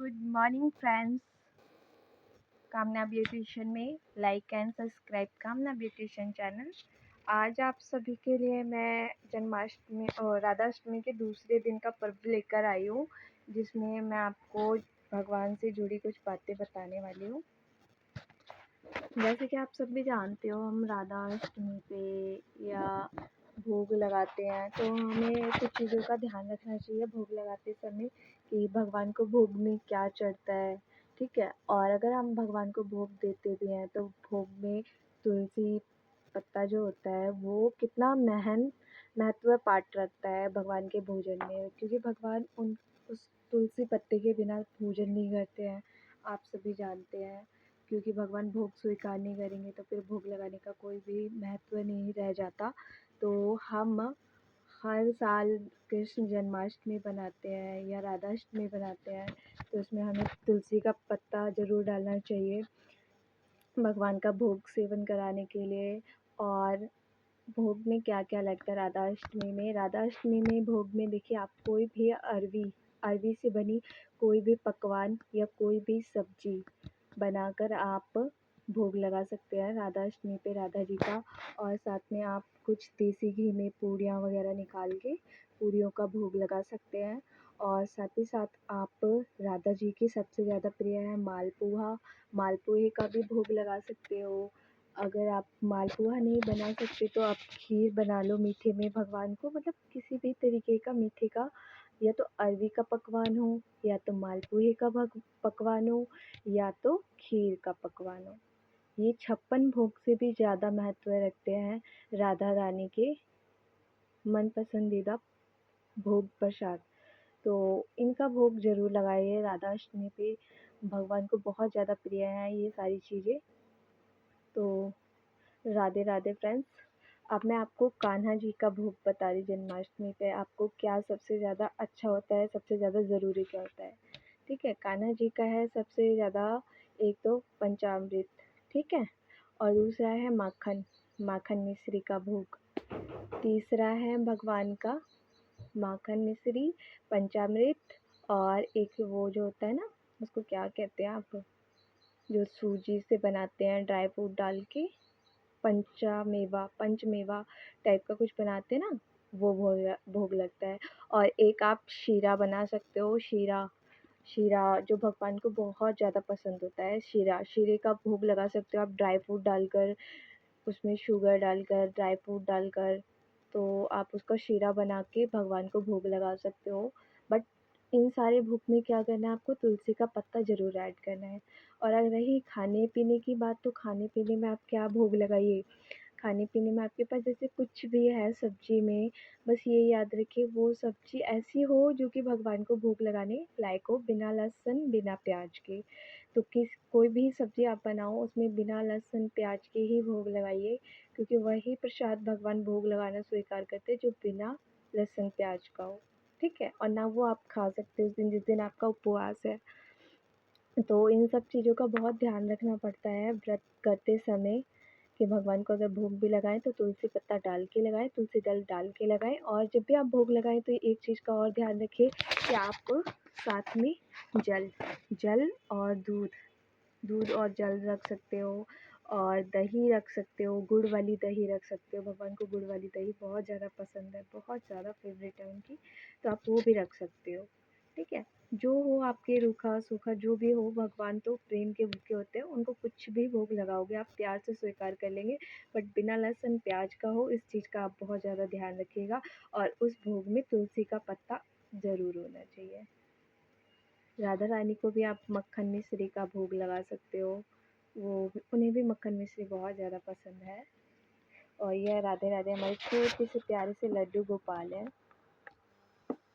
Good morning friends. कामना beautician में like and subscribe कामना ब्यूटिशियन चैनल। आज आप सभी के लिए मैं जन्माष्टमी और राधाष्टमी के दूसरे दिन का पर्व लेकर आई हूँ, जिसमें मैं आपको भगवान से जुड़ी कुछ बातें बताने वाली हूँ। जैसे कि आप सब भी जानते हो, हम राधाष्टमी पे या भोग लगाते हैं तो हमें कुछ चीज़ों का ध्यान रखना चाहिए भोग लगाते समय कि भगवान को भोग में क्या चढ़ता है, ठीक है। और अगर हम भगवान को भोग देते भी हैं तो भोग में तुलसी पत्ता जो होता है वो कितना महत्व पाठ रखता है भगवान के भोजन में, क्योंकि भगवान उस तुलसी पत्ते के बिना भोजन नहीं करते हैं, आप सभी जानते हैं। क्योंकि भगवान भोग स्वीकार नहीं करेंगे तो फिर भोग लगाने का कोई भी महत्व नहीं रह जाता। तो हम हर साल कृष्ण जन्माष्टमी बनाते हैं या राधाष्टमी बनाते हैं, तो उसमें हमें तुलसी का पत्ता ज़रूर डालना चाहिए भगवान का भोग सेवन कराने के लिए। और भोग में क्या क्या लगता है राधाष्टमी में भोग में देखिए, आप कोई भी अरवी से बनी कोई भी पकवान या कोई भी सब्जी बनाकर आप भोग लगा सकते हैं राधाष्टमी पे राधा जी का। और साथ में आप कुछ देसी घी में पूड़ियाँ वगैरह निकाल के पूड़ियों का भोग लगा सकते हैं। और साथ ही साथ आप राधा जी की सबसे ज़्यादा प्रिय है मालपुए का भी भोग लगा सकते हो। अगर आप मालपुआ नहीं बना सकते तो आप खीर बना लो मीठे में भगवान को, मतलब किसी भी तरीके का मीठे का, या तो अरवी का पकवान हो या तो मालपुए का पकवान हो या तो खीर का पकवान हो। ये 56 भोग से भी ज़्यादा महत्व रखते हैं राधा रानी के मन पसंदीदा भोग प्रसाद। तो इनका भोग ज़रूर लगाइए राधाष्टमी पे, भगवान को बहुत ज़्यादा प्रिय हैं ये सारी चीज़ें। तो राधे राधे फ्रेंड्स। अब मैं आपको कान्हा जी का भोग बता रही जन्माष्टमी पे, आपको क्या सबसे ज़्यादा अच्छा होता है, सबसे ज़्यादा ज़रूरी क्या होता है, ठीक है। कान्हा जी का है सबसे ज़्यादा, एक तो पंचामृत, ठीक है, और दूसरा है माखन मिश्री का भोग, तीसरा है भगवान का माखन मिश्री, पंचामृत, और एक वो जो होता है ना, उसको क्या कहते हैं आप, जो सूजी से बनाते हैं ड्राई फ्रूट डाल के, पंचमेवा टाइप का कुछ बनाते हैं ना, वो भोग लगता है। और एक आप शीरा बना सकते हो, शीरा जो भगवान को बहुत ज़्यादा पसंद होता है, शीरे का भोग लगा सकते हो आप ड्राई फ्रूट डालकर, उसमें शुगर डालकर, ड्राई फ्रूट डालकर, तो आप उसका शीरा बना के भगवान को भोग लगा सकते हो। बट इन सारे भोग में क्या करना है, आपको तुलसी का पत्ता ज़रूर ऐड करना है। और अगर रही खाने पीने की बात, तो खाने पीने में आप क्या भोग लगाइए, खाने पीने में आपके पास जैसे कुछ भी है सब्जी में, बस ये याद रखिए वो सब्जी ऐसी हो जो कि भगवान को भोग लगाने लायक हो, बिना लहसुन बिना प्याज के। तो कोई भी सब्जी आप बनाओ उसमें बिना लहसुन प्याज के ही भोग लगाइए, क्योंकि वही प्रसाद भगवान भोग लगाना स्वीकार करते हैं जो बिना लहसुन प्याज का हो, ठीक है। और ना वो आप खा सकते उस दिन जिस दिन आपका उपवास है। तो इन सब चीज़ों का बहुत ध्यान रखना पड़ता है व्रत करते समय, कि भगवान को अगर भोग भी लगाएं तो तुलसी पत्ता डाल के लगाएं, तुलसी दल डाल के लगाएं। और जब भी आप भोग लगाएं तो एक चीज़ का और ध्यान रखिए कि आप साथ में जल और दूध और जल रख सकते हो, और दही रख सकते हो, गुड़ वाली दही रख सकते हो, भगवान को गुड़ वाली दही बहुत ज़्यादा पसंद है, बहुत ज़्यादा फेवरेट है उनकी, तो आप वो भी रख सकते हो, ठीक है। जो हो आपके रूखा सूखा जो भी हो, भगवान तो प्रेम के भूखे होते हैं, उनको कुछ भी भोग लगाओगे आप प्यार से स्वीकार कर लेंगे, बट बिना लहसुन प्याज का हो, इस चीज़ का आप बहुत ज़्यादा ध्यान रखिएगा। और उस भोग में तुलसी का पत्ता ज़रूर होना चाहिए। राधा रानी को भी आप मक्खन मिश्री का भोग लगा सकते हो, उन्हें भी मक्खन मिश्री बहुत ज़्यादा पसंद है। और यह राधे राधे हमारे छोटे से प्यारे से लड्डू गोपाल हैं,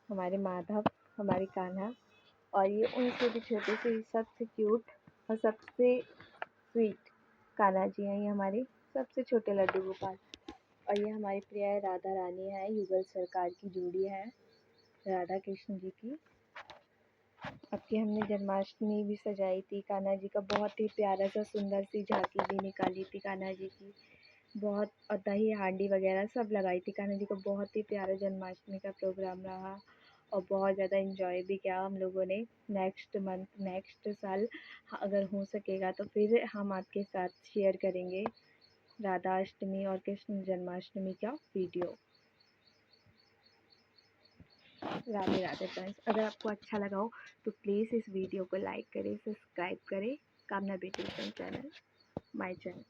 हमारे माधव, हमारे कान्हा। और ये उनसे भी छोटे से सबसे क्यूट और सबसे स्वीट कान्हा जी हैं, ये हमारे सबसे छोटे लड्डू गोपाल। और ये हमारी प्रिय राधा रानी है, युगल सरकार की जोड़ी है राधा कृष्ण जी की। अब की हमने जन्माष्टमी भी सजाई थी, कान्हा जी का बहुत ही प्यारा सा सुंदर सी झांकी भी निकाली थी कान्हा जी की, बहुत, और दही हांडी वगैरह सब लगाई थी कान्हा जी को, बहुत ही प्यारा जन्माष्टमी का प्रोग्राम रहा। और बहुत ज़्यादा इन्जॉय भी किया हम लोगों ने। नेक्स्ट मंथ, नेक्स्ट साल अगर हो सकेगा तो फिर हम आपके साथ शेयर करेंगे राधा अष्टमी और कृष्ण जन्माष्टमी का वीडियो। राधे राधे फ्रेंड्स, अगर आपको अच्छा लगा हो तो प्लीज़ इस वीडियो को लाइक करें, सब्सक्राइब करें कामना ब्यूटीशियन चैनल, माय चैनल।